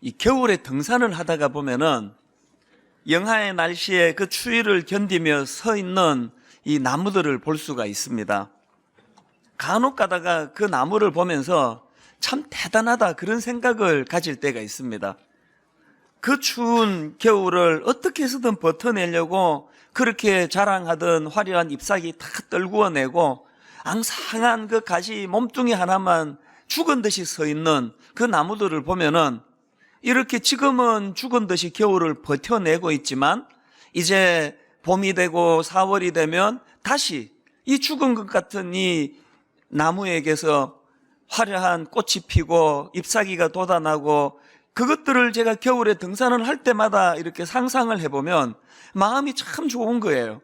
이 겨울에 등산을 하다가 보면은 영하의 날씨에 그 추위를 견디며 서 있는 이 나무들을 볼 수가 있습니다. 간혹 가다가 그 나무를 보면서 참 대단하다 그런 생각을 가질 때가 있습니다. 그 추운 겨울을 어떻게 해서든 버텨내려고 그렇게 자랑하던 화려한 잎사귀 다 떨구어내고 앙상한 그 가지 몸뚱이 하나만 죽은 듯이 서 있는 그 나무들을 보면은 이렇게 지금은 죽은 듯이 겨울을 버텨내고 있지만 이제 봄이 되고 4월이 되면 다시 이 죽은 것 같은 이 나무에게서 화려한 꽃이 피고 잎사귀가 돋아나고 그것들을 제가 겨울에 등산을 할 때마다 이렇게 상상을 해보면 마음이 참 좋은 거예요.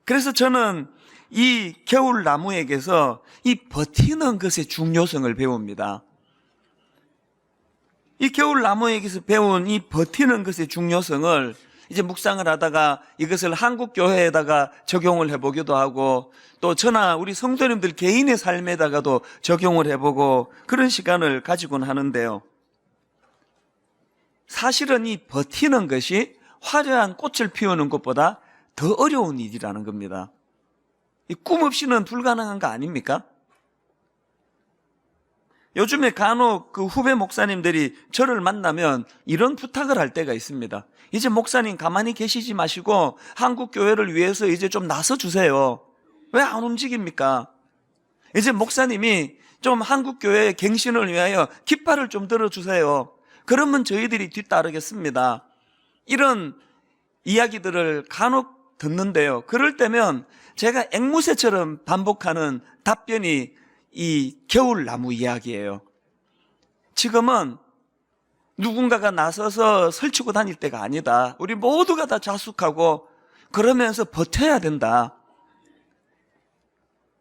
그래서 저는 이 겨울 나무에게서 이 버티는 것의 중요성을 배웁니다. 이 겨울 나무에게서 배운 이 버티는 것의 중요성을 이제 묵상을 하다가 이것을 한국 교회에다가 적용을 해보기도 하고 또 저나 우리 성도님들 개인의 삶에다가도 적용을 해보고 그런 시간을 가지곤 하는데요. 사실은 이 버티는 것이 화려한 꽃을 피우는 것보다 더 어려운 일이라는 겁니다. 이 꿈 없이는 불가능한 거 아닙니까? 요즘에 간혹 그 후배 목사님들이 저를 만나면 이런 부탁을 할 때가 있습니다. 이제 목사님 가만히 계시지 마시고 한국 교회를 위해서 이제 좀 나서 주세요. 왜 안 움직입니까? 이제 목사님이 좀 한국 교회의 갱신을 위하여 깃발을 좀 들어주세요. 그러면 저희들이 뒤따르겠습니다. 이런 이야기들을 간혹 듣는데요. 그럴 때면 제가 앵무새처럼 반복하는 답변이 이 겨울나무 이야기예요. 지금은 누군가가 나서서 설치고 다닐 때가 아니다. 우리 모두가 다 자숙하고 그러면서 버텨야 된다.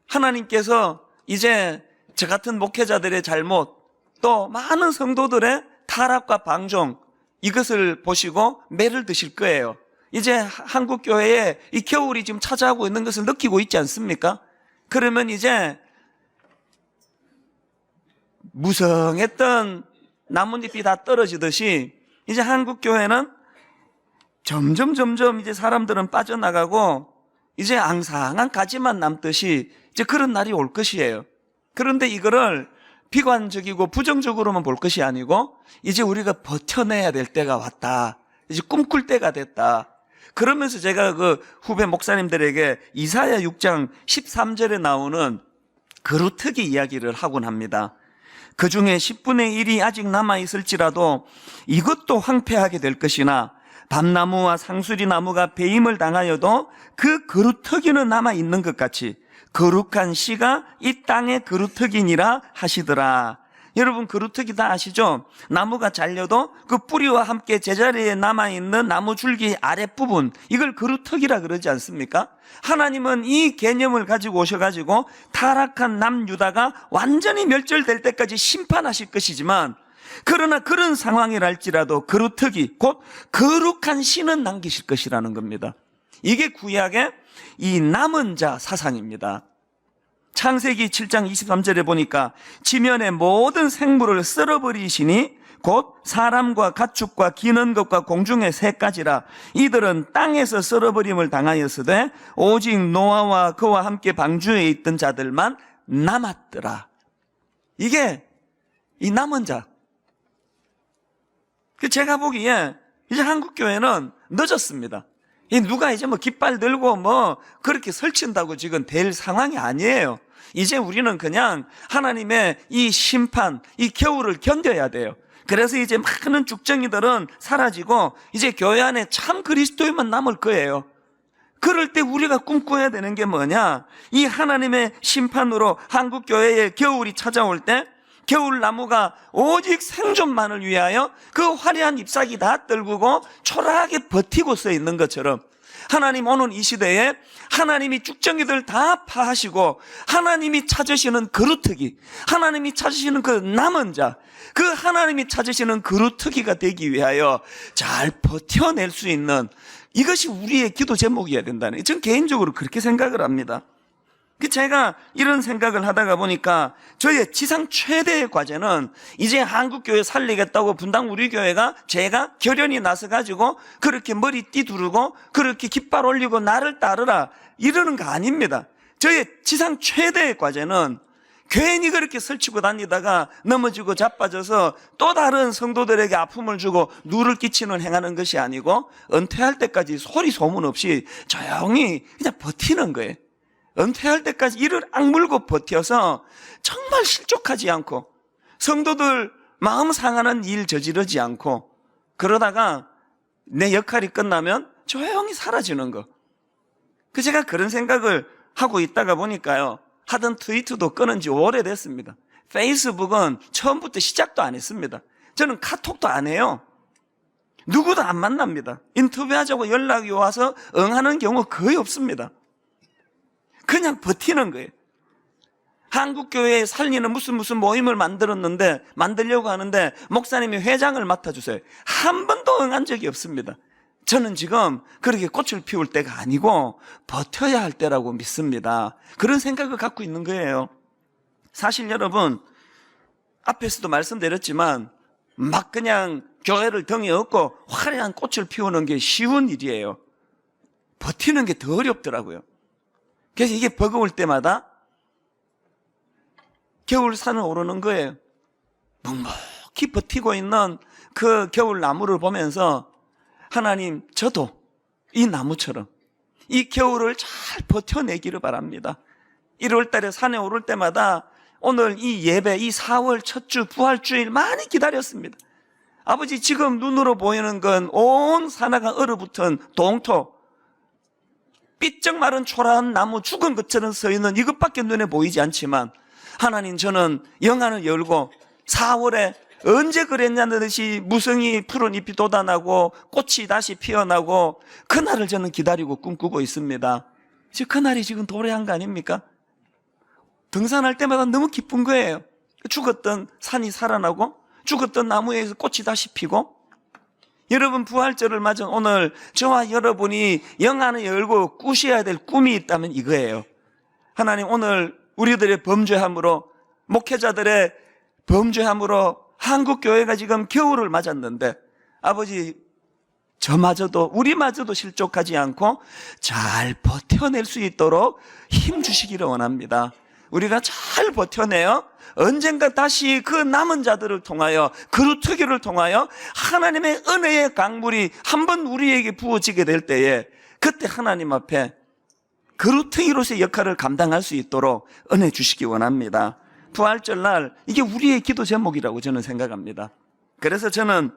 하나님께서 이제 저 같은 목회자들의 잘못 또 많은 성도들의 타락과 방종 이것을 보시고 매를 드실 거예요. 이제 한국교회에 이 겨울이 지금 찾아오고 있는 것을 느끼고 있지 않습니까? 그러면 이제 무성했던 나뭇잎이 다 떨어지듯이 이제 한국교회는 점점 이제 사람들은 빠져나가고 이제 앙상한 가지만 남듯이 이제 그런 날이 올 것이에요. 그런데 이거를 비관적이고 부정적으로만 볼 것이 아니고 이제 우리가 버텨내야 될 때가 왔다. 이제 꿈꿀 때가 됐다. 그러면서 제가 그 후배 목사님들에게 이사야 6장 13절에 나오는 그루터기 이야기를 하곤 합니다. 그 중에 10분의 1이 아직 남아있을지라도 이것도 황폐하게 될 것이나 밤나무와 상수리나무가 배임을 당하여도 그 그루터기는 남아있는 것 같이 거룩한 씨가 이 땅의 그루터기니라 하시더라. 여러분 그루터기 다 아시죠? 나무가 잘려도 그 뿌리와 함께 제자리에 남아있는 나무 줄기 아랫부분 이걸 그루터기라 그러지 않습니까? 하나님은 이 개념을 가지고 오셔가지고 타락한 남유다가 완전히 멸절될 때까지 심판하실 것이지만 그러나 그런 상황이랄지라도 그루터기 곧 거룩한 씨는 남기실 것이라는 겁니다. 이게 구약의 이 남은 자 사상입니다. 창세기 7장 23절에 보니까 지면의 모든 생물을 썰어버리시니 곧 사람과 가축과 기는 것과 공중의 새까지라 이들은 땅에서 썰어버림을 당하였으되 오직 노아와 그와 함께 방주에 있던 자들만 남았더라. 이게 이 남은 자. 제가 보기에 이제 한국교회는 늦었습니다. 누가 이제 뭐 깃발 들고 뭐 그렇게 설친다고 지금 될 상황이 아니에요. 이제 우리는 그냥 하나님의 이 심판, 이 겨울을 견뎌야 돼요. 그래서 이제 많은 죽정이들은 사라지고 이제 교회 안에 참 그리스도인만 남을 거예요. 그럴 때 우리가 꿈꿔야 되는 게 뭐냐? 이 하나님의 심판으로 한국 교회에 겨울이 찾아올 때 겨울나무가 오직 생존만을 위하여 그 화려한 잎사귀 다 떨구고 초라하게 버티고 서 있는 것처럼 하나님 오는 이 시대에 하나님이 죽정이들 다 파하시고 하나님이 찾으시는 그루터기, 하나님이 찾으시는 그 남은 자, 그 하나님이 찾으시는 그루터기가 되기 위하여 잘 버텨낼 수 있는 이것이 우리의 기도 제목이어야 된다는, 저는 개인적으로 그렇게 생각을 합니다. 제가 이런 생각을 하다가 보니까 저의 지상 최대의 과제는 이제 한국교회 살리겠다고 분당 우리 교회가 제가 결연히 나서가지고 그렇게 머리띠 두르고 그렇게 깃발 올리고 나를 따르라 이러는 거 아닙니다. 저의 지상 최대의 과제는 괜히 그렇게 설치고 다니다가 넘어지고 자빠져서 또 다른 성도들에게 아픔을 주고 누를 끼치는 행하는 것이 아니고 은퇴할 때까지 소리 소문 없이 조용히 그냥 버티는 거예요. 은퇴할 때까지 이를 악물고 버텨서 정말 실족하지 않고 성도들 마음 상하는 일 저지르지 않고 그러다가 내 역할이 끝나면 조용히 사라지는 거. 제가 그런 생각을 하고 있다가 보니까요. 하던 트위터도 끊은 지 오래됐습니다. 페이스북은 처음부터 시작도 안 했습니다. 저는 카톡도 안 해요. 누구도 안 만납니다. 인터뷰하자고 연락이 와서 응하는 경우 거의 없습니다. 그냥 버티는 거예요. 한국교회에 살리는 무슨 모임을 만들려고 하는데 목사님이 회장을 맡아주세요. 한 번도 응한 적이 없습니다. 저는 지금 그렇게 꽃을 피울 때가 아니고 버텨야 할 때라고 믿습니다. 그런 생각을 갖고 있는 거예요. 사실 여러분, 앞에서도 말씀드렸지만 막 그냥 교회를 등에 업고 화려한 꽃을 피우는 게 쉬운 일이에요. 버티는 게 더 어렵더라고요. 그래서 이게 버거울 때마다 겨울산을 오르는 거예요. 묵묵히 버티고 있는 그 겨울나무를 보면서 하나님, 저도 이 나무처럼 이 겨울을 잘 버텨내기를 바랍니다. 1월 달에 산에 오를 때마다 오늘 이 예배, 이 4월 첫 주 부활주일 많이 기다렸습니다. 아버지, 지금 눈으로 보이는 건 온 산하가 얼어붙은 동토, 삐쩍 마른 초라한 나무 죽은 것처럼 서 있는 이것밖에 눈에 보이지 않지만 하나님, 저는 영안을 열고 4월에 언제 그랬냐는 듯이 무성이 푸른 잎이 돋아나고 꽃이 다시 피어나고 그날을 저는 기다리고 꿈꾸고 있습니다. 그날이 지금 도래한 거 아닙니까? 등산할 때마다 너무 기쁜 거예요. 죽었던 산이 살아나고 죽었던 나무에서 꽃이 다시 피고. 여러분, 부활절을 맞은 오늘 저와 여러분이 영안을 열고 꾸셔야 될 꿈이 있다면 이거예요. 하나님, 오늘 우리들의 범죄함으로, 목회자들의 범죄함으로 한국교회가 지금 겨울을 맞았는데 아버지, 저마저도 우리마저도 실족하지 않고 잘 버텨낼 수 있도록 힘 주시기를 원합니다. 우리가 잘 버텨내요. 언젠가 다시 그 남은 자들을 통하여, 그루터기를 통하여 하나님의 은혜의 강물이 한번 우리에게 부어지게 될 때에 그때 하나님 앞에 그루터기로서의 역할을 감당할 수 있도록 은혜 주시기 원합니다. 부활절날 이게 우리의 기도 제목이라고 저는 생각합니다. 그래서 저는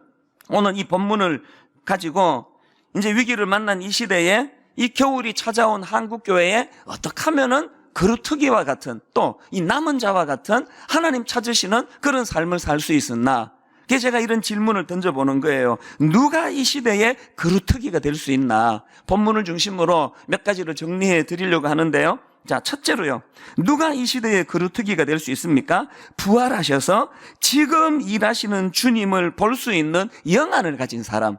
오늘 이 본문을 가지고 이제 위기를 만난 이 시대에 이 겨울이 찾아온 한국교회에 어떻게 하면은 그루터기와 같은, 또 이 남은 자와 같은 하나님 찾으시는 그런 삶을 살 수 있었나? 그래서 제가 이런 질문을 던져보는 거예요. 누가 이 시대에 그루터기가 될 수 있나? 본문을 중심으로 몇 가지를 정리해 드리려고 하는데요. 자, 첫째로요. 누가 이 시대에 그루터기가 될 수 있습니까? 부활하셔서 지금 일하시는 주님을 볼 수 있는 영안을 가진 사람.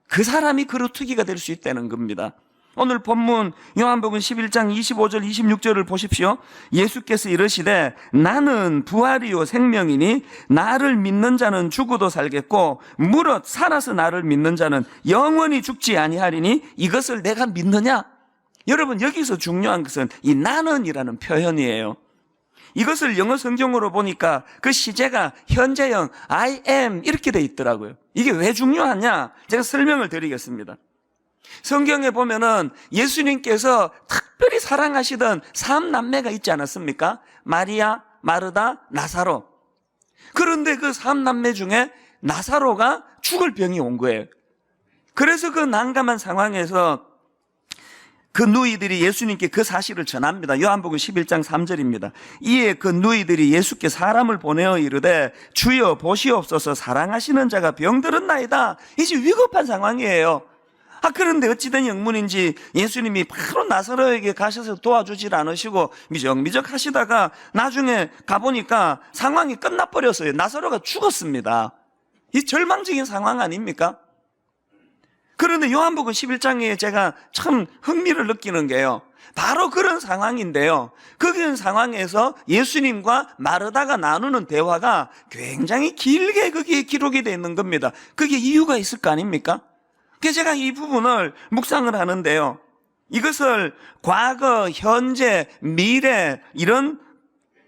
그 사람이 그루터기가 될 수 있다는 겁니다. 오늘 본문 요한복음 11장 25절 26절을 보십시오. 예수께서 이르시되 나는 부활이요 생명이니 나를 믿는 자는 죽어도 살겠고 무릇 살아서 나를 믿는 자는 영원히 죽지 아니하리니 이것을 내가 믿느냐? 여러분, 여기서 중요한 것은 이 나는이라는 표현이에요. 이것을 영어 성경으로 보니까 그 시제가 현재형 I am 이렇게 돼 있더라고요. 이게 왜 중요하냐? 제가 설명을 드리겠습니다. 성경에 보면은 예수님께서 특별히 사랑하시던 3남매가 있지 않았습니까? 마리아, 마르다, 나사로. 그런데 그 3남매 중에 나사로가 죽을 병이 온 거예요. 그래서 그 난감한 상황에서 그 누이들이 예수님께 그 사실을 전합니다. 요한복음 11장 3절입니다. 이에 그 누이들이 예수께 사람을 보내어 이르되 주여 보시옵소서, 사랑하시는 자가 병들었나이다. 이제 위급한 상황이에요. 그런데 어찌된 영문인지 예수님이 바로 나사로에게 가셔서 도와주질 않으시고 미적미적 하시다가 나중에 가보니까 상황이 끝나버렸어요. 나사로가 죽었습니다. 이 절망적인 상황 아닙니까? 그런데 요한복음 11장에 제가 참 흥미를 느끼는 게요, 바로 그런 상황인데요. 그런 상황에서 예수님과 마르다가 나누는 대화가 굉장히 길게 거기에 기록이 되어 있는 겁니다. 그게 이유가 있을 거 아닙니까? 그래서 제가 이 부분을 묵상을 하는데요. 이것을 과거, 현재, 미래 이런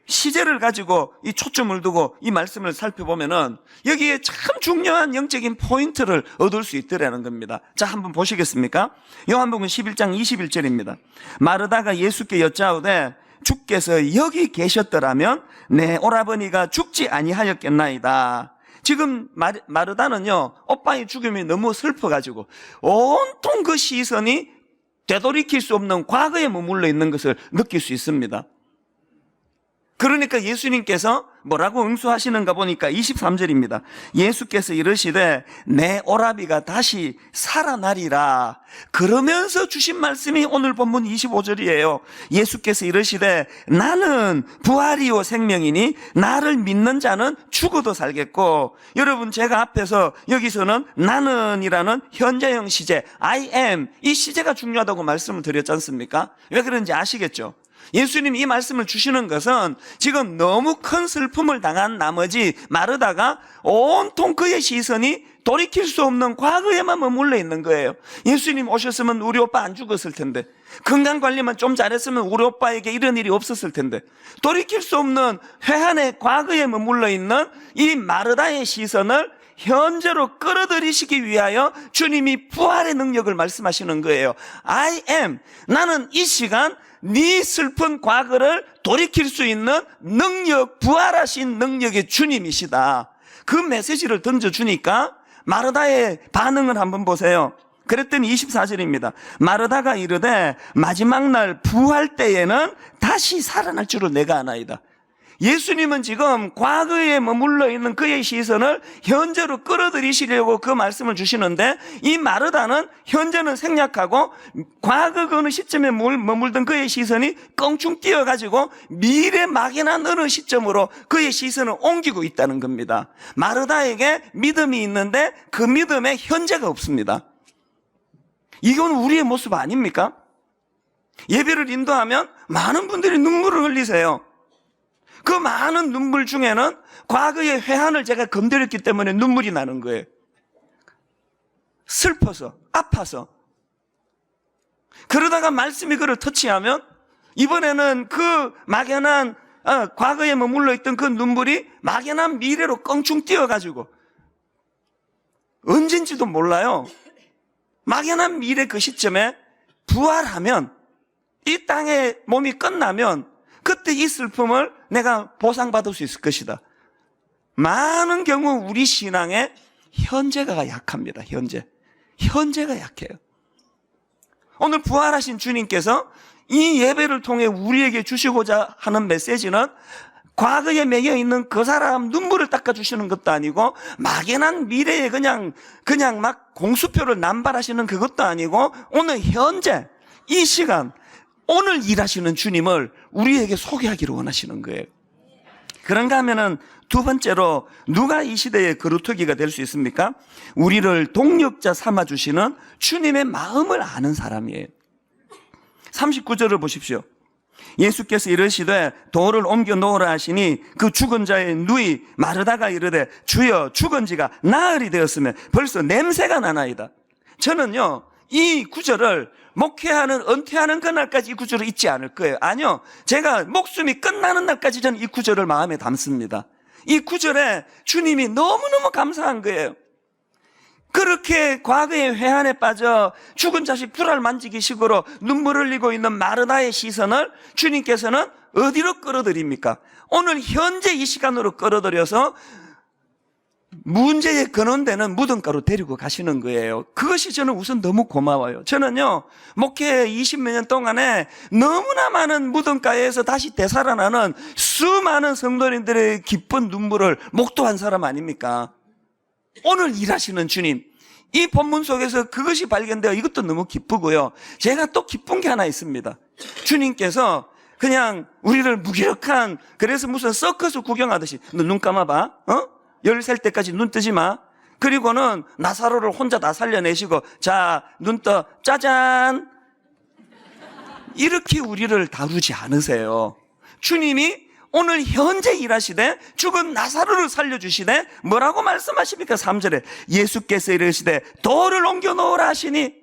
시제를 가지고 이 초점을 두고 이 말씀을 살펴보면은 여기에 참 중요한 영적인 포인트를 얻을 수 있더라는 겁니다. 자, 한번 보시겠습니까? 요한복음 11장 21절입니다. 마르다가 예수께 여짜오되 주께서 여기 계셨더라면 내 오라버니가 죽지 아니하였겠나이다. 지금 마르다는요, 오빠의 죽음이 너무 슬퍼가지고 온통 그 시선이 되돌이킬 수 없는 과거에 머물러 있는 것을 느낄 수 있습니다. 그러니까 예수님께서 뭐라고 응수하시는가 보니까 23절입니다. 예수께서 이르시되 내 오라비가 다시 살아나리라. 그러면서 주신 말씀이 오늘 본문 25절이에요. 예수께서 이르시되 나는 부활이요 생명이니 나를 믿는 자는 죽어도 살겠고, 여러분 제가 앞에서 여기서는 나는이라는 현재형 시제 I am, 이 시제가 중요하다고 말씀을 드렸지 않습니까? 왜 그런지 아시겠죠? 예수님이 이 말씀을 주시는 것은 지금 너무 큰 슬픔을 당한 나머지 마르다가 온통 그의 시선이 돌이킬 수 없는 과거에만 머물러 있는 거예요. 예수님 오셨으면 우리 오빠 안 죽었을 텐데, 건강관리만 좀 잘했으면 우리 오빠에게 이런 일이 없었을 텐데, 돌이킬 수 없는 회한의 과거에 머물러 있는 이 마르다의 시선을 현재로 끌어들이시기 위하여 주님이 부활의 능력을 말씀하시는 거예요. I am, 나는 이 시간 네 슬픈 과거를 돌이킬 수 있는 능력, 부활하신 능력의 주님이시다. 그 메시지를 던져주니까 마르다의 반응을 한번 보세요. 그랬더니 24절입니다. 마르다가 이르되 마지막 날 부활 때에는 다시 살아날 줄을 내가 아나이다. 예수님은 지금 과거에 머물러 있는 그의 시선을 현재로 끌어들이시려고 그 말씀을 주시는데, 이 마르다는 현재는 생략하고 과거 그 어느 시점에 머물던 그의 시선이 껑충 뛰어가지고 미래 막연한 어느 시점으로 그의 시선을 옮기고 있다는 겁니다. 마르다에게 믿음이 있는데 그 믿음에 현재가 없습니다. 이건 우리의 모습 아닙니까? 예배를 인도하면 많은 분들이 눈물을 흘리세요. 그 많은 눈물 중에는 과거의 회한을 제가 건드렸기 때문에 눈물이 나는 거예요. 슬퍼서, 아파서. 그러다가 말씀이 그를 터치하면 이번에는 그 막연한 과거에 머물러 있던 그 눈물이 막연한 미래로 껑충 뛰어가지고 언젠지도 몰라요. 막연한 미래 그 시점에 부활하면, 이 땅의 몸이 끝나면 그때 이 슬픔을 내가 보상받을 수 있을 것이다. 많은 경우 우리 신앙의 현재가 약합니다. 현재가 약해요. 오늘 부활하신 주님께서 이 예배를 통해 우리에게 주시고자 하는 메시지는 과거에 매여 있는 그 사람 눈물을 닦아주시는 것도 아니고, 막연한 미래에 그냥 막 공수표를 남발하시는 그것도 아니고, 오늘 현재 이 시간 오늘 일하시는 주님을 우리에게 소개하기를 원하시는 거예요. 그런가 하면은 두 번째로 누가 이 시대의 거루터기가 될 수 있습니까? 우리를 동력자 삼아주시는 주님의 마음을 아는 사람이에요. 39절을 보십시오. 예수께서 이르시되 돌을 옮겨 놓으라 하시니 그 죽은 자의 누이 마르다가 이르되 주여 죽은 지가 나흘이 되었으면 벌써 냄새가 나나이다. 저는요 이 구절을 목회하는, 은퇴하는 그날까지 이 구절을 잊지 않을 거예요. 아니요, 제가 목숨이 끝나는 날까지 저는 이 구절을 마음에 담습니다. 이 구절에 주님이 너무너무 감사한 거예요. 그렇게 과거의 회한에 빠져 죽은 자식 불알 만지기 식으로 눈물 흘리고 있는 마르다의 시선을 주님께서는 어디로 끌어들입니까? 오늘 현재 이 시간으로 끌어들여서 문제의 근원되는 무덤가로 데리고 가시는 거예요. 그것이 저는 우선 너무 고마워요. 저는요 목회 20몇 년 동안에 너무나 많은 무덤가에서 다시 되살아나는 수많은 성도님들의 기쁜 눈물을 목도한 사람 아닙니까? 오늘 일하시는 주님, 이 본문 속에서 그것이 발견되어 이것도 너무 기쁘고요. 제가 또 기쁜 게 하나 있습니다. 주님께서 그냥 우리를 무기력한, 그래서 무슨 서커스 구경하듯이 너 눈 감아봐, 10살 때까지 눈 뜨지 마. 그리고는 나사로를 혼자 다 살려내시고 자, 눈 떠, 짜잔. 이렇게 우리를 다루지 않으세요. 주님이 오늘 현재 일하시되 죽은 나사로를 살려주시되 뭐라고 말씀하십니까? 3절에 예수께서 이르시되 돌을 옮겨 놓으라 하시니,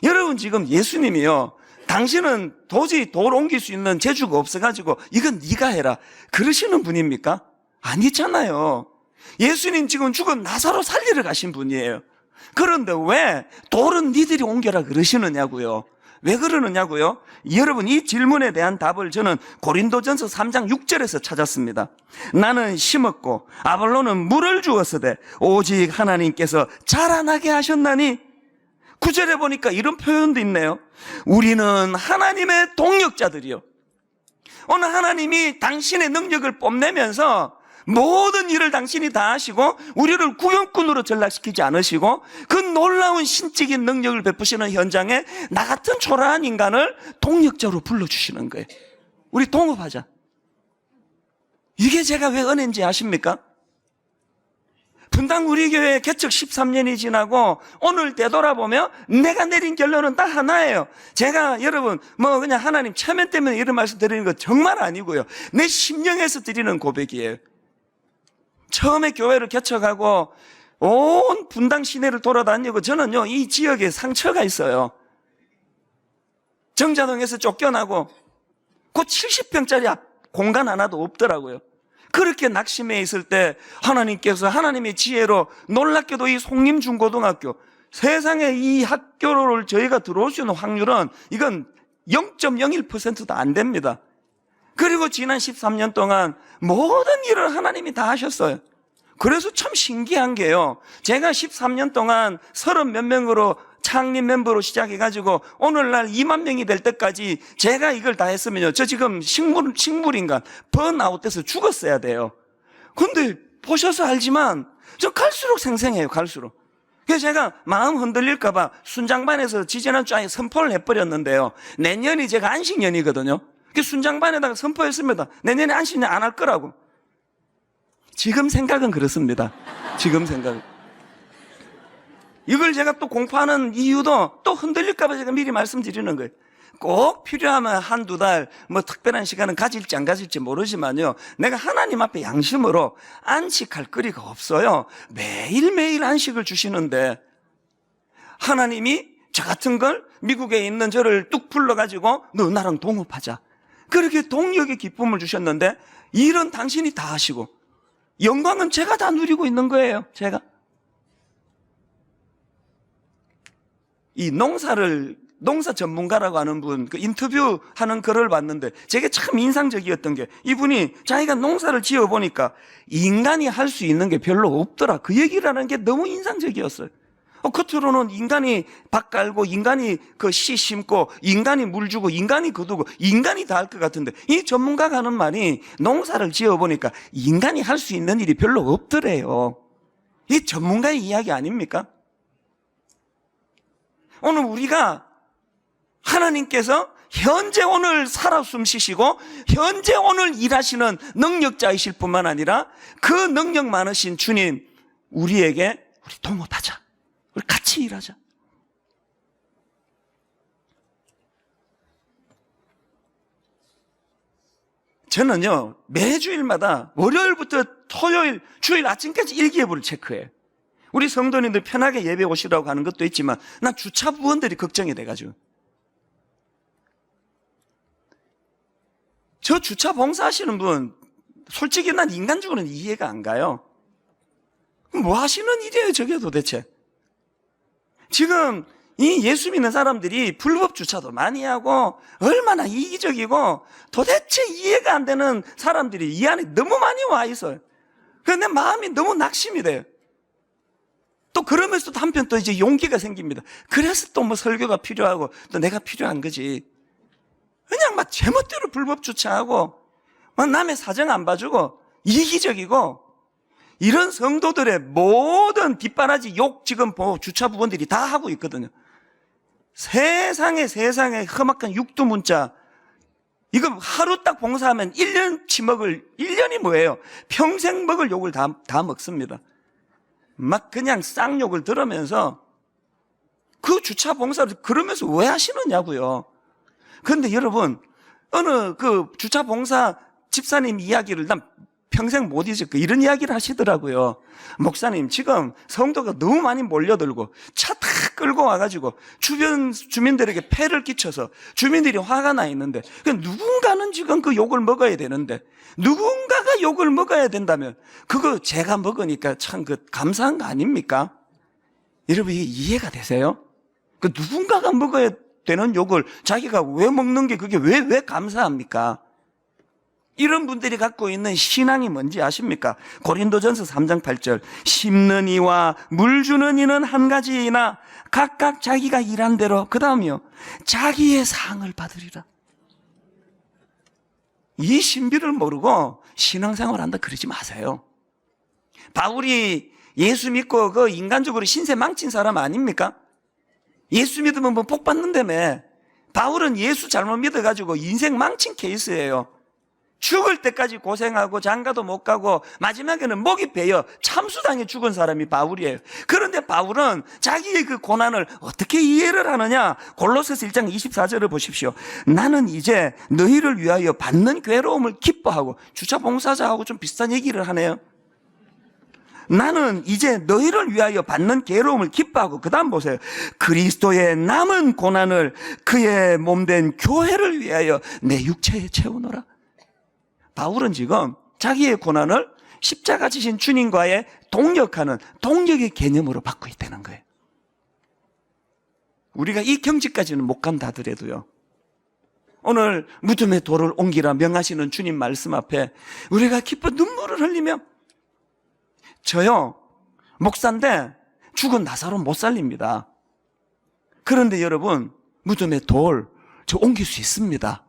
여러분 지금 예수님이요, 당신은 도저히 돌 옮길 수 있는 재주가 없어가지고 이건 네가 해라 그러시는 분입니까? 아니잖아요. 예수님 지금 죽은 나사로 살리러 가신 분이에요. 그런데 왜 돌은 니들이 옮겨라 그러시느냐고요. 왜 그러느냐고요? 여러분, 이 질문에 대한 답을 저는 고린도전서 3장 6절에서 찾았습니다. 나는 심었고 아볼로는 물을 주었으되 오직 하나님께서 자라나게 하셨나니. 9절에 보니까 이런 표현도 있네요. 우리는 하나님의 동력자들이요. 오늘 하나님이 당신의 능력을 뽐내면서 모든 일을 당신이 다 하시고 우리를 구경꾼으로 전락시키지 않으시고 그 놀라운 신적인 능력을 베푸시는 현장에 나 같은 초라한 인간을 동력자로 불러주시는 거예요. 우리 동업하자. 이게 제가 왜 은혜인지 아십니까? 분당 우리 교회 개척 13년이 지나고 오늘 되돌아보면 내가 내린 결론은 딱 하나예요. 제가 여러분 뭐 그냥 하나님 체면 때문에 이런 말씀 드리는 거 정말 아니고요. 내 심령에서 드리는 고백이에요. 처음에 교회를 개척하고 온 분당 시내를 돌아다니고 저는요, 이 지역에 상처가 있어요. 정자동에서 쫓겨나고 그 70평짜리 공간 하나도 없더라고요. 그렇게 낙심해 있을 때 하나님께서 하나님의 지혜로 놀랍게도 이 송림중고등학교, 세상에 이 학교를 저희가 들어올 수 있는 확률은 이건 0.01%도 안 됩니다. 그리고 지난 13년 동안 모든 일을 하나님이 다 하셨어요. 그래서 참 신기한 게요, 제가 13년 동안 30몇 명으로 창립 멤버로 시작해가지고 오늘날 2만 명이 될 때까지 제가 이걸 다 했으면요, 저 지금 식물인간 번아웃돼서 죽었어야 돼요. 근데 보셔서 알지만 저 갈수록 생생해요. 갈수록. 그래서 제가 마음 흔들릴까봐 순장반에서 지지난 주에 선포를 해버렸는데요, 내년이 제가 안식년이거든요. 순장반에다가 선포했습니다. 내년에 안식년 안 할 거라고. 지금 생각은 그렇습니다. 지금 생각은. 이걸 제가 또 공포하는 이유도 또 흔들릴까봐 제가 미리 말씀드리는 거예요. 꼭 필요하면 한두 달 뭐 특별한 시간은 가질지 안 가질지 모르지만요, 내가 하나님 앞에 양심으로 안식할 거리가 없어요. 매일매일 안식을 주시는데 하나님이 저 같은 걸 미국에 있는 저를 뚝 불러가지고 너 나랑 동업하자, 그렇게 동력의 기쁨을 주셨는데 일은 당신이 다 하시고 영광은 제가 다 누리고 있는 거예요. 제가 이 농사 전문가라고 하는 분 그 인터뷰하는 글을 봤는데 제게 참 인상적이었던 게, 이분이 자기가 농사를 지어보니까 인간이 할 수 있는 게 별로 없더라, 그 얘기를 하는 게 너무 인상적이었어요. 겉으로는 인간이 밭 갈고 인간이 그 씨 심고 인간이 물 주고 인간이 거두고 인간이 다 할 것 같은데, 이 전문가가 하는 말이 농사를 지어보니까 인간이 할 수 있는 일이 별로 없더래요. 이 전문가의 이야기 아닙니까? 오늘 우리가 하나님께서 현재 오늘 살아 숨쉬시고 현재 오늘 일하시는 능력자이실 뿐만 아니라 그 능력 많으신 주님, 우리에게 우리 동업하자, 우리 같이 일하자. 저는요, 매주일마다 월요일부터 토요일, 주일 아침까지 일기예보를 체크해요. 우리 성도님들 편하게 예배 오시라고 하는 것도 있지만 난 주차 부원들이 걱정이 돼가지고, 저 주차 봉사하시는 분 솔직히 난 인간적으로는 이해가 안 가요. 뭐 하시는 일이에요 저게 도대체? 지금 이 예수 믿는 사람들이 불법 주차도 많이 하고 얼마나 이기적이고 도대체 이해가 안 되는 사람들이 이 안에 너무 많이 와 있어요. 그런데 마음이 너무 낙심이 돼요. 또 그러면서 또 한편 또 이제 용기가 생깁니다. 그래서 또 뭐 설교가 필요하고 또 내가 필요한 거지. 그냥 막 제멋대로 불법 주차하고 막 남의 사정 안 봐주고 이기적이고, 이런 성도들의 모든 뒷바라지 욕 지금 주차 부분들이 다 하고 있거든요. 세상에 험악한 육두문자, 이거 하루 딱 봉사하면 1년이 뭐예요? 평생 먹을 욕을 다 먹습니다. 막 그냥 쌍욕을 들으면서 그 주차 봉사를 그러면서 왜 하시느냐고요. 그런데 여러분, 어느 그 주차 봉사 집사님 이야기를 난 평생 못 잊을 거 이런 이야기를 하시더라고요. 목사님, 지금 성도가 너무 많이 몰려들고 차 다 끌고 와가지고 주변 주민들에게 폐를 끼쳐서 주민들이 화가 나 있는데, 누군가는 지금 그 욕을 먹어야 되는데, 누군가가 욕을 먹어야 된다면 그거 제가 먹으니까 참 그 감사한 거 아닙니까? 여러분, 이게 이해가 되세요? 그 누군가가 먹어야 되는 욕을 자기가 왜 먹는 게 그게 왜 감사합니까? 이런 분들이 갖고 있는 신앙이 뭔지 아십니까? 고린도전서 3장 8절, 심는 이와 물 주는 이는 한 가지이나 각각 자기가 일한 대로, 그 다음이요, 자기의 상을 받으리라. 이 신비를 모르고 신앙생활 한다 그러지 마세요. 바울이 예수 믿고 그 인간적으로 신세 망친 사람 아닙니까? 예수 믿으면 뭐 복 받는다며. 바울은 예수 잘못 믿어가지고 인생 망친 케이스예요. 죽을 때까지 고생하고 장가도 못 가고 마지막에는 목이 베어 참수당해 죽은 사람이 바울이에요. 그런데 바울은 자기의 그 고난을 어떻게 이해를 하느냐? 골로새서 1장 24절을 보십시오. 나는 이제 너희를 위하여 받는 괴로움을 기뻐하고, 주차 봉사자하고 좀 비슷한 얘기를 하네요. 나는 이제 너희를 위하여 받는 괴로움을 기뻐하고, 그 다음 보세요. 그리스도의 남은 고난을 그의 몸된 교회를 위하여 내 육체에 채우노라. 바울은 지금 자기의 고난을 십자가 지신 주님과의 동력하는 동력의 개념으로 받고 있다는 거예요. 우리가 이 경지까지는 못 간다 하더라도요, 오늘 무덤의 돌을 옮기라 명하시는 주님 말씀 앞에 우리가 기뻐 눈물을 흘리며, 저요, 목사인데 죽은 나사로 못 살립니다. 그런데 여러분, 무덤의 돌 저 옮길 수 있습니다.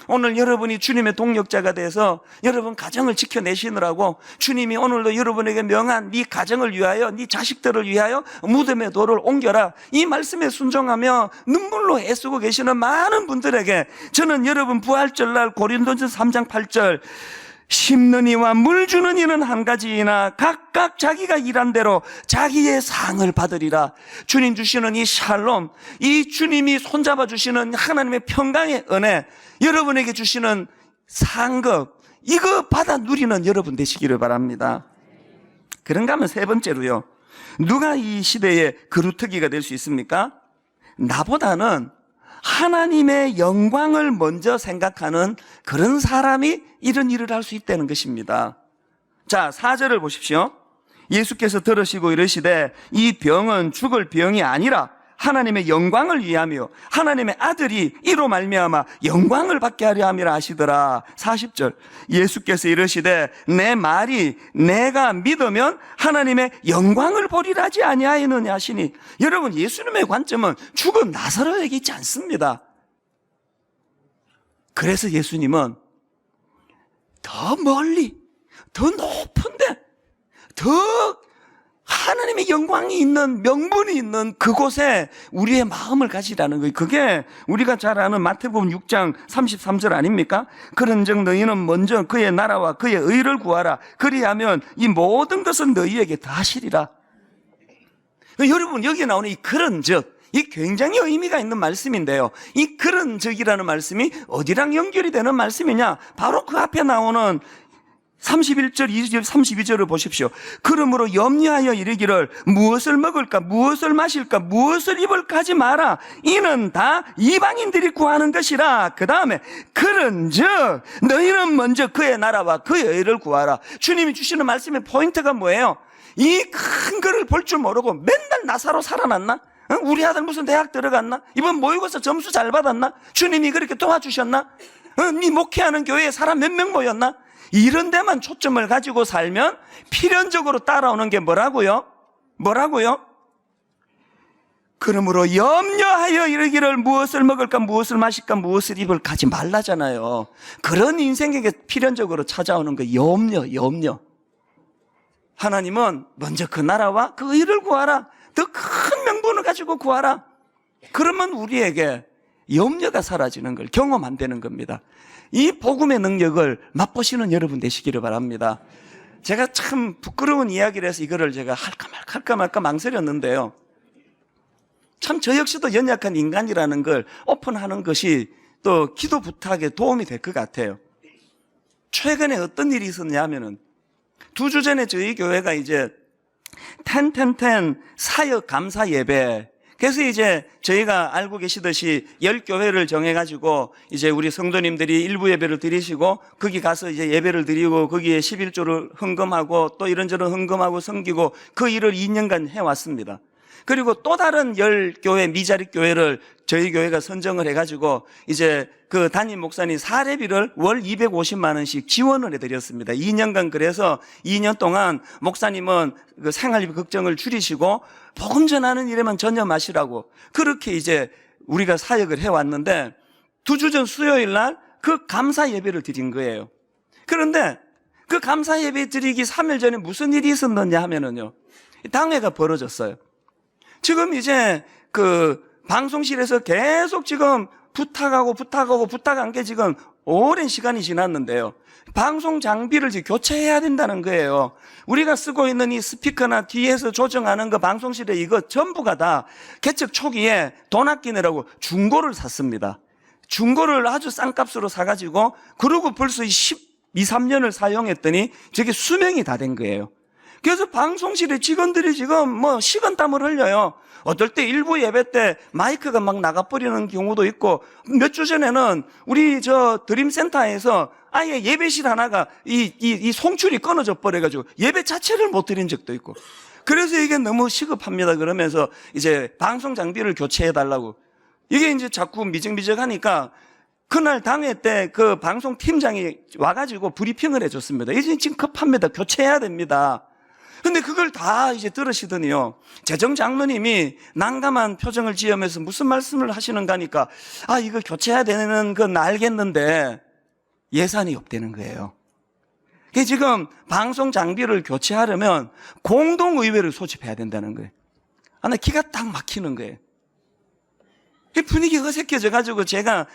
오늘 여러분이 주님의 동력자가 돼서 여러분 가정을 지켜내시느라고 주님이 오늘도 여러분에게 명한 네 가정을 위하여, 네 자식들을 위하여 무덤의 돌을 옮겨라, 이 말씀에 순종하며 눈물로 애쓰고 계시는 많은 분들에게 저는 여러분 부활절날 고린도전서 3장 8절, 심는 이와 물 주는 이는 한 가지이나 각각 자기가 일한 대로 자기의 상을 받으리라. 주님 주시는 이 샬롬, 이 주님이 손잡아 주시는 하나님의 평강의 은혜, 여러분에게 주시는 상급, 이거 받아 누리는 여러분 되시기를 바랍니다. 그런가 하면 세 번째로요, 누가 이 시대의 그루터기가 될 수 있습니까? 나보다는 하나님의 영광을 먼저 생각하는 그런 사람이 이런 일을 할 수 있다는 것입니다. 자, 4절을 보십시오. 예수께서 들으시고 이르시되 이 병은 죽을 병이 아니라 하나님의 영광을 위하며 하나님의 아들이 이로 말미암아 영광을 받게 하려 함이라 하시더라. 40절, 예수께서 이르시되 내 말이 내가 믿으면 하나님의 영광을 보리라 하지 아니하였느냐 하시니, 여러분, 예수님의 관점은 죽은 나사로에게 있지 않습니다. 그래서 예수님은 더 멀리, 더 높은데, 더 하나님의 영광이 있는, 명분이 있는 그곳에 우리의 마음을 가지라는 거예요. 그게 우리가 잘 아는 마태복음 6장 33절 아닙니까? 그런즉 너희는 먼저 그의 나라와 그의 의를 구하라. 그리하면 이 모든 것은 너희에게 다하시리라. 여러분, 여기 나오는 이 그런즉, 이 굉장히 의미가 있는 말씀인데요, 이 그런즉이라는 말씀이 어디랑 연결이 되는 말씀이냐? 바로 그 앞에 나오는 31절, 2절, 32절을 보십시오. 그러므로 염려하여 이르기를 무엇을 먹을까, 무엇을 마실까, 무엇을 입을까 하지 마라. 이는 다 이방인들이 구하는 것이라. 그 다음에 그런즉 너희는 먼저 그의 나라와 그의 의를 구하라. 주님이 주시는 말씀의 포인트가 뭐예요? 이 큰 거를 볼 줄 모르고 맨날 나사로 살아났나? 우리 아들 무슨 대학 들어갔나? 이번 모의고사 점수 잘 받았나? 주님이 그렇게 도와주셨나? 네 목회하는 교회에 사람 몇 명 모였나? 이런 데만 초점을 가지고 살면 필연적으로 따라오는 게 뭐라고요? 그러므로 염려하여 이르기를 무엇을 먹을까, 무엇을 마실까, 무엇을 입을까 하지 말라잖아요. 그런 인생에게 필연적으로 찾아오는 거 염려. 하나님은 먼저 그 나라와 그 의를 구하라. 더 큰 명분을 가지고 구하라. 그러면 우리에게 염려가 사라지는 걸 경험한다는 겁니다. 이 복음의 능력을 맛보시는 여러분 되시기를 바랍니다. 제가 참 부끄러운 이야기를 해서 이거를 제가 할까 말까 망설였는데요, 참 저 역시도 연약한 인간이라는 걸 오픈하는 것이 또 기도 부탁에 도움이 될 것 같아요. 최근에 어떤 일이 있었냐면은 2주 전에 저희 교회가 이제 10 사역 감사 예배, 그래서 이제 저희가 알고 계시듯이 10교회를 정해가지고 이제 우리 성도님들이 일부 예배를 드리시고 거기 가서 이제 예배를 드리고 거기에 11조를 헌금하고 또 이런저런 헌금하고 섬기고 그 일을 2년간 해왔습니다. 그리고 또 다른 10교회 미자립 교회를 저희 교회가 선정을 해가지고 이제 그 담임 목사님 사례비를 월 250만 원씩 지원을 해드렸습니다. 2년간. 그래서 2년 동안 목사님은 그 생활비 걱정을 줄이시고 복음 전하는 일에만 전념하시라고 그렇게 이제 우리가 사역을 해왔는데 2주 전 수요일 날 그 감사 예배를 드린 거예요. 그런데 그 감사 예배 드리기 3일 전에 무슨 일이 있었느냐 하면은요, 당회가 벌어졌어요. 지금 이제 그 방송실에서 계속 지금 부탁한 게 지금 오랜 시간이 지났는데요. 방송 장비를 지금 교체해야 된다는 거예요. 우리가 쓰고 있는 이 스피커나 뒤에서 조정하는 거 방송실에 이거 전부가 다 개척 초기에 돈 아끼느라고 중고를 샀습니다. 중고를 아주 싼 값으로 사가지고 그러고 벌써 12, 13년을 사용했더니 저게 수명이 다 된 거예요. 그래서 방송실에 직원들이 지금 뭐 식은땀을 흘려요. 어떨 때 일부 예배 때 마이크가 막 나가버리는 경우도 있고, 몇 주 전에는 우리 저 드림센터에서 아예 예배실 하나가 이 송출이 끊어져 버려가지고 예배 자체를 못 드린 적도 있고, 그래서 이게 너무 시급합니다. 그러면서 이제 방송 장비를 교체해 달라고. 이게 이제 자꾸 미적미적하니까 그날 당회 때 그 방송 팀장이 와가지고 브리핑을 해줬습니다. 이제 지금 급합니다. 교체해야 됩니다. 근데 그걸 다 이제 들으시더니요, 재정 장로님이 난감한 표정을 지으면서 무슨 말씀을 하시는가 하니까, 아, 이거 교체해야 되는 건 알겠는데 예산이 없다는 거예요. 지금 방송 장비를 교체하려면 공동의회를 소집해야 된다는 거예요. 아, 나 기가 딱 막히는 거예요. 이 분위기 어색해져가지고 제가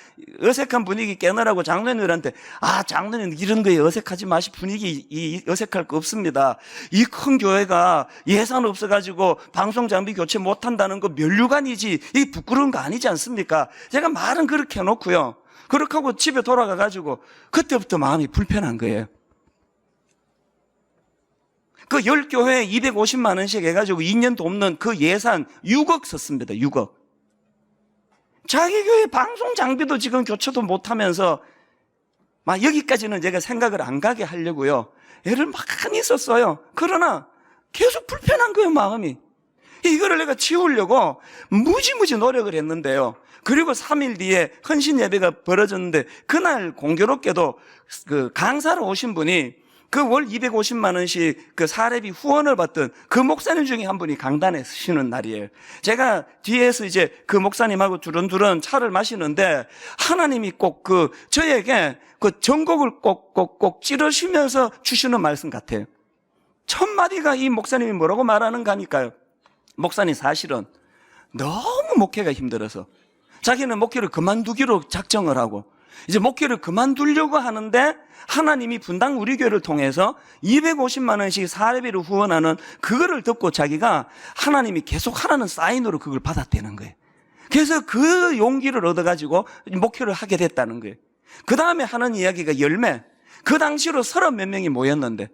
어색한 분위기 깨느라고 장로님들한테, 아, 장로님 이런 거에 어색하지 마시, 분위기 어색할 거 없습니다. 이 큰 교회가 예산 없어가지고 방송 장비 교체 못한다는 거 면류관이지, 이게 부끄러운 거 아니지 않습니까? 제가 말은 그렇게 해놓고요, 그렇게 하고 집에 돌아가가지고 그때부터 마음이 불편한 거예요. 그 10교회에 250만 원씩 해가지고 2년 돕는 그 예산 6억 썼습니다. 6억. 자기 교회 방송 장비도 지금 교체도 못하면서 막 여기까지는 제가 생각을 안 가게 하려고요, 애를 많이 썼어요. 그러나 계속 불편한 거예요, 마음이. 이거를 내가 치우려고 무지무지 노력을 했는데요. 그리고 3일 뒤에 헌신 예배가 벌어졌는데 그날 공교롭게도 그 강사로 오신 분이 그 월 250만 원씩 그 사례비 후원을 받던 그 목사님 중에 한 분이 강단에 서시는 날이에요. 제가 뒤에서 이제 그 목사님하고 두런두런 차를 마시는데 하나님이 꼭 저에게 그 전곡을 꼭 찌르시면서 주시는 말씀 같아요. 첫 마디가 이 목사님이 뭐라고 말하는가 하니까요, 목사님 사실은 너무 목회가 힘들어서 자기는 목회를 그만두기로 작정을 하고 이제 목회를 그만두려고 하는데 하나님이 분당 우리 교회를 통해서 250만 원씩 사례비를 후원하는 그거를 듣고 자기가 하나님이 계속 하라는 사인으로 그걸 받았다는 거예요. 그래서 그 용기를 얻어가지고 목회를 하게 됐다는 거예요. 그 다음에 하는 이야기가 열매. 그 당시로 30몇 명이 모였는데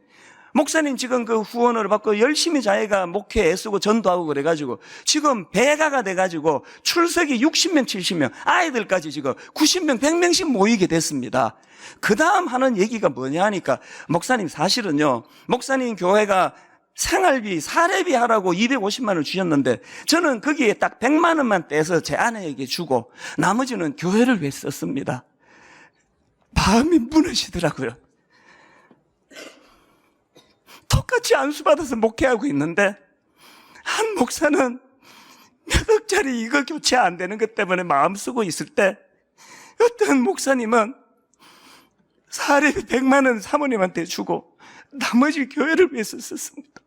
목사님 지금 그 후원을 받고 열심히 자기가 목회에 애쓰고 전도하고 그래가지고 지금 배가가 돼가지고 출석이 60명, 70명, 아이들까지 지금 90명, 100명씩 모이게 됐습니다. 그 다음 하는 얘기가 뭐냐 하니까, 목사님 사실은요, 목사님 교회가 생활비, 사례비 하라고 250만 원을 주셨는데 저는 거기에 딱 100만 원만 떼서 제 아내에게 주고 나머지는 교회를 위해 썼습니다. 마음이 무너지더라고요. 똑같이 안수받아서 목회하고 있는데 한 목사는 몇 억짜리 이거 교체 안 되는 것 때문에 마음 쓰고 있을 때 어떤 목사님은 사례비 100만 원 사모님한테 주고 나머지 교회를 위해서 썼습니다.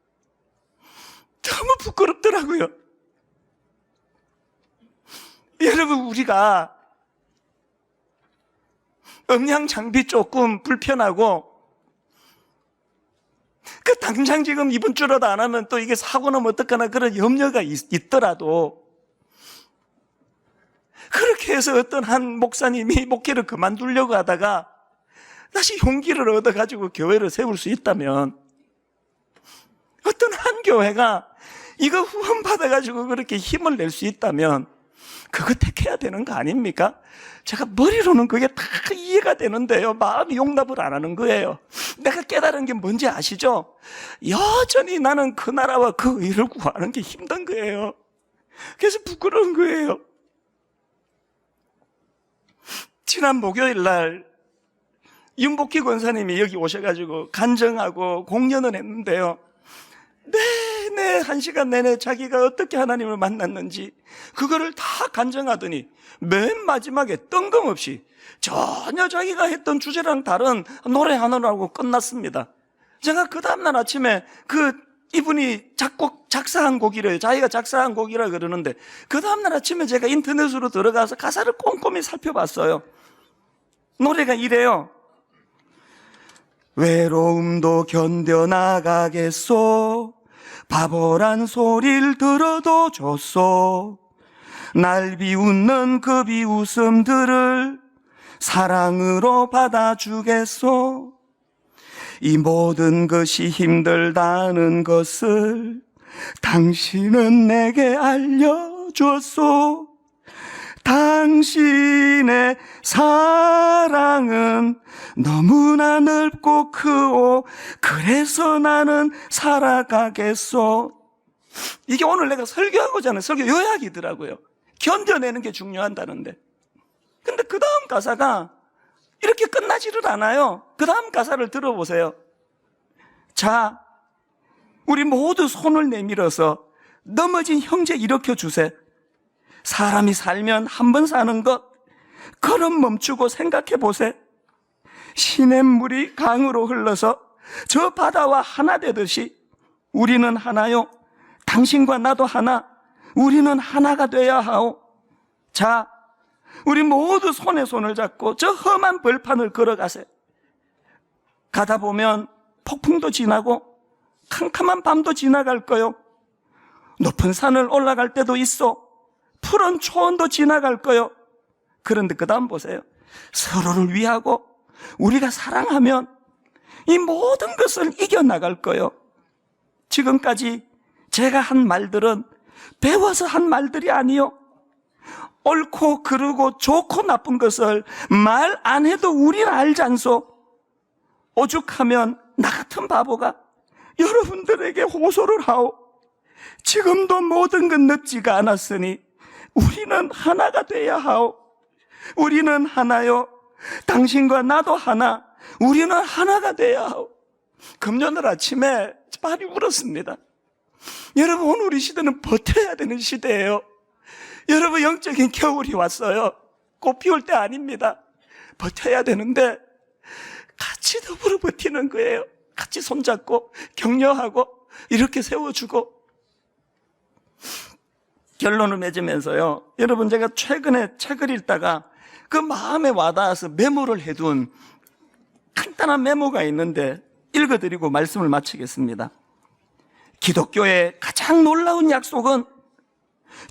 너무 부끄럽더라고요. 여러분, 우리가 음향 장비 조금 불편하고 그 당장 지금 이번 주라도 안 하면 또 이게 사고 나면 어떡하나 그런 염려가 있더라도 그렇게 해서 어떤 한 목사님이 목회를 그만두려고 하다가 다시 용기를 얻어가지고 교회를 세울 수 있다면, 어떤 한 교회가 이거 후원 받아가지고 그렇게 힘을 낼 수 있다면 그거 택해야 되는 거 아닙니까? 제가 머리로는 그게 다 이해가 되는데요, 마음이 용납을 안 하는 거예요. 내가 깨달은 게 뭔지 아시죠? 여전히 나는 그 나라와 그 의를 구하는 게 힘든 거예요. 그래서 부끄러운 거예요. 지난 목요일 날 윤복희 권사님이 여기 오셔가지고 간증하고 공연을 했는데요, 내내 1시간 내내 자기가 어떻게 하나님을 만났는지 그거를 다 간증하더니 맨 마지막에 뜬금없이 전혀 자기가 했던 주제랑 다른 노래 하나라고 끝났습니다. 제가 그 다음날 아침에 이분이 작사한 곡이래요. 자기가 작사한 곡이라 그러는데, 그 다음날 아침에 제가 인터넷으로 들어가서 가사를 꼼꼼히 살펴봤어요. 노래가 이래요. 외로움도 견뎌나가겠소. 바보란 소리를 들어도 좋소. 날 비웃는 그 비웃음들을 사랑으로 받아주겠소. 이 모든 것이 힘들다는 것을 당신은 내게 알려줬소. 당신의 사랑은 너무나 넓고 크오. 그래서 나는 살아가겠소. 이게 오늘 내가 설교하고자 하는 설교 요약이더라고요. 견뎌내는 게 중요하다는데. 근데 그 다음 가사가 이렇게 끝나지를 않아요. 그 다음 가사를 들어보세요. 자, 우리 모두 손을 내밀어서 넘어진 형제 일으켜 주세. 사람이 살면 한 번 사는 것, 걸음 멈추고 생각해 보세. 시냇물이 강으로 흘러서 저 바다와 하나 되듯이 우리는 하나요. 당신과 나도 하나. 우리는 하나가 돼야 하오. 자, 우리 모두 손에 손을 잡고 저 험한 벌판을 걸어가세. 가다 보면 폭풍도 지나고 캄캄한 밤도 지나갈 거요. 높은 산을 올라갈 때도 있어. 푸른 초원도 지나갈 거요. 그런데 그 다음 보세요. 서로를 위하고 우리가 사랑하면 이 모든 것을 이겨나갈 거요. 지금까지 제가 한 말들은 배워서 한 말들이 아니요. 옳고 그르고 좋고 나쁜 것을 말 안 해도 우리는 알잖소. 오죽하면 나 같은 바보가 여러분들에게 호소를 하오. 지금도 모든 건 늦지가 않았으니 우리는 하나가 돼야 하오. 우리는 하나요. 당신과 나도 하나. 우리는 하나가 돼야 하오. 금요일 아침에 많이 울었습니다. 여러분, 오늘 우리 시대는 버텨야 되는 시대예요. 여러분, 영적인 겨울이 왔어요. 꽃 피울 때 아닙니다. 버텨야 되는데 같이 더불어 버티는 거예요. 같이 손잡고 격려하고 이렇게 세워주고. 결론을 맺으면서요, 여러분, 제가 최근에 책을 읽다가 그 마음에 와닿아서 메모를 해둔 간단한 메모가 있는데 읽어드리고 말씀을 마치겠습니다. 기독교의 가장 놀라운 약속은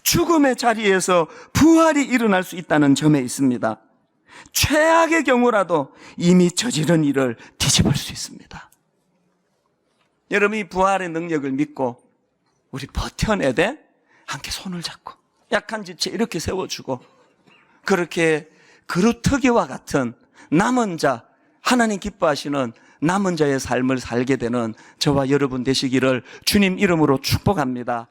죽음의 자리에서 부활이 일어날 수 있다는 점에 있습니다. 최악의 경우라도 이미 저지른 일을 뒤집을 수 있습니다. 여러분, 이 부활의 능력을 믿고 우리 버텨내야 돼. 함께 손을 잡고 약한 지체 이렇게 세워주고, 그렇게 그루터기와 같은 남은 자, 하나님 기뻐하시는 남은 자의 삶을 살게 되는 저와 여러분 되시기를 주님 이름으로 축복합니다.